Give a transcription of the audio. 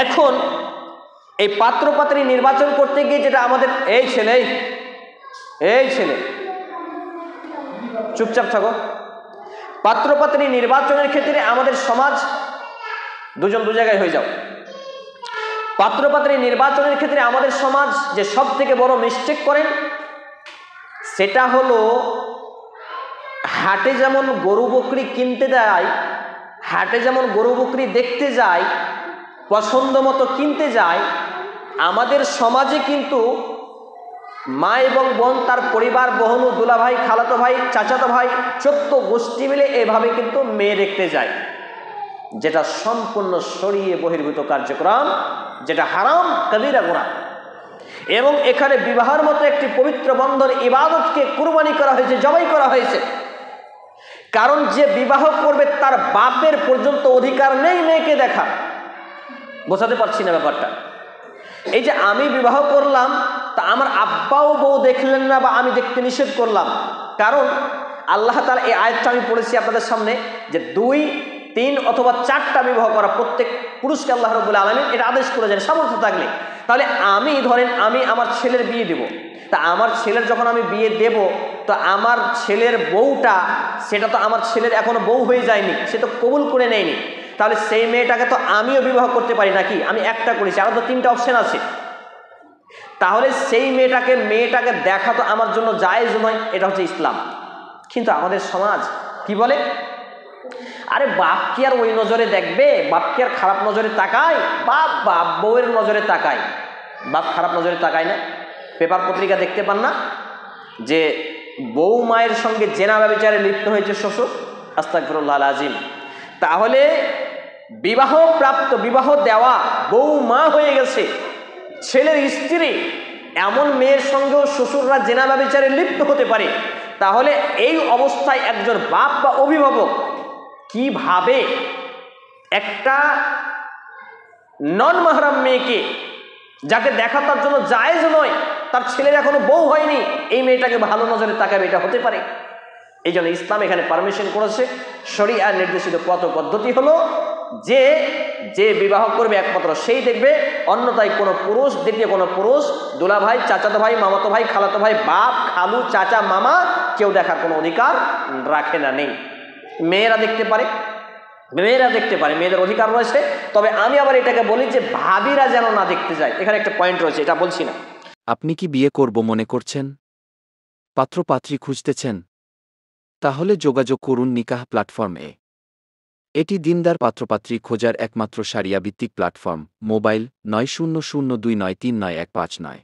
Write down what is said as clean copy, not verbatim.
এখন এই পাত্রপাত্রী নির্বাচন করতে গিয়ে যেটা আমাদের, এই ছেলে চুপচাপ থাকো, পাত্রপাত্রী নির্বাচনের ক্ষেত্রে আমাদের সমাজ, দুজন দু জায়গায় হয়ে যাও, পাত্রপাত্রী নির্বাচনের ক্ষেত্রে আমাদের সমাজ যে সব থেকে বড় মিস্টেক করেন সেটা হলো, হাটে যেমন গরু বকরি কিনতে যায়, হাটে যেমন গরু বকরি দেখতে যায়, পছন্দ মতো কিনতে যায়, আমাদের সমাজে কিন্তু মা এবং বোন, তার পরিবার, বহনু, দুলাভাই, খালাতো ভাই, চাচাতো ভাই, 14 গোষ্ঠী মিলে এভাবে কিন্তু মেয়ে দেখতে যায়, যেটা সম্পূর্ণ শরীয়ে বহির্ভূত কার্যক্রম, যেটা হারাম কবিরা গুনাহ। এবং এখানে বিবাহের মতো একটি পবিত্র বন্ধন, ইবাদতকে কুরবানি করা হয়েছে, জবাই করা হয়েছে। কারণ যে বিবাহ করবে তার বাপের পর্যন্ত অধিকার নেই মেয়েকে দেখা। বোঝাতে পারছি না ব্যাপারটা? এই যে আমি বিবাহ করলাম, তা আমার আব্বাও বউ দেখলেন না বা আমি দেখতে নিষেধ করলাম, কারণ আল্লাহ তাআলা এই আয়াতটা আমি পড়েছি আপনাদের সামনে, যে 2, 3 অথবা 4টা বিবাহ করা প্রত্যেক পুরুষকে আল্লাহ রাব্বুল আলামিন এটা আদেশ করেছেন সামর্থ্য থাকলে। তাহলে আমি ধরেন আমি আমার ছেলের বিয়ে দেব, তা আমার ছেলের যখন আমি বিয়ে দেব, তো আমার ছেলের বউটা, সেটা তো আমার ছেলের এখনো বউ হয়ে যায়নি, সে তো কবুল করে নেয়নি, তাহলে সেই মেয়েটাকে তো আমিও বিবাহ করতে পারি নাকি? আমি একটা করেছি, আরো তো 3টা অপশন আছে। তাহলে সেই মেয়েটাকে দেখা তো আমার জন্য জায়েজ নয়, এটা হচ্ছে ইসলাম। কিন্তু আমাদের সমাজ কি বলে, আরে বাপ কি আর ওই নজরে দেখবে, বাপ কি আর খারাপ নজরে তাকায়, বাপ বউয়ের নজরে তাকায়, বাপ খারাপ নজরে তাকায় না। পেপার পত্রিকা দেখতে পান না যে বউ মায়ের সঙ্গে জেনা ব্যভিচারে লিপ্ত হয়েছে শ্বশুর, আস্তাগফিরুল্লাহ আযীম। তাহলে বিবাহ দেওয়া বউ মা হয়ে গেছে, ছেলের স্ত্রী, এমন মেয়ের সঙ্গেও শ্বশুররা জেনা ব্যভিচারে লিপ্ত হতে পারে। তাহলে এই অবস্থায় একজন বাপ বা অভিভাবক কিভাবে একটা নন মাহরাম মেয়েকে, যাকে দেখা তার জন্য জায়েজ নয়, তার ছেলের এখনো বউ হয়নি, এই মেয়েটাকে ভালো নজরে তাকাবে? এটা হতে পারে? এই জন্য ইসলাম এখানে পারমিশন করেছে। শরীআর নির্দেশিত পথ পদ্ধতি হলো যে বিবাহ করবে একমাত্র সেই দেখবে, অন্যথায় কোনো পুরুষ, দ্বিতীয় কোনো পুরুষ, দুলা ভাই, চাচাতো ভাই, মামাতো ভাই, খালাতো ভাই, বাপ, খালু, চাচা, মামা, কেউ দেখার কোনো অধিকার রাখে না, নেই। মেয়েরা দেখতে পারে, মেয়েদের অধিকার রয়েছে। তবে আমি আবার এটাকে বলি যে ভাবিরা যেন না দেখতে যায়, এখানে একটা পয়েন্ট রয়েছে, এটা বলছি না। আপনি কি বিয়ে করব মনে করছেন? পাত্রপাত্রী খুঁজতেছেন? তাহলে যোগাযোগ করুন নিকাহ প্ল্যাটফর্মে। এটি দিনদার পাত্রপাত্রী খোঁজার একমাত্র শারিয়া ভিত্তিক প্ল্যাটফর্ম। মোবাইল 9002939159।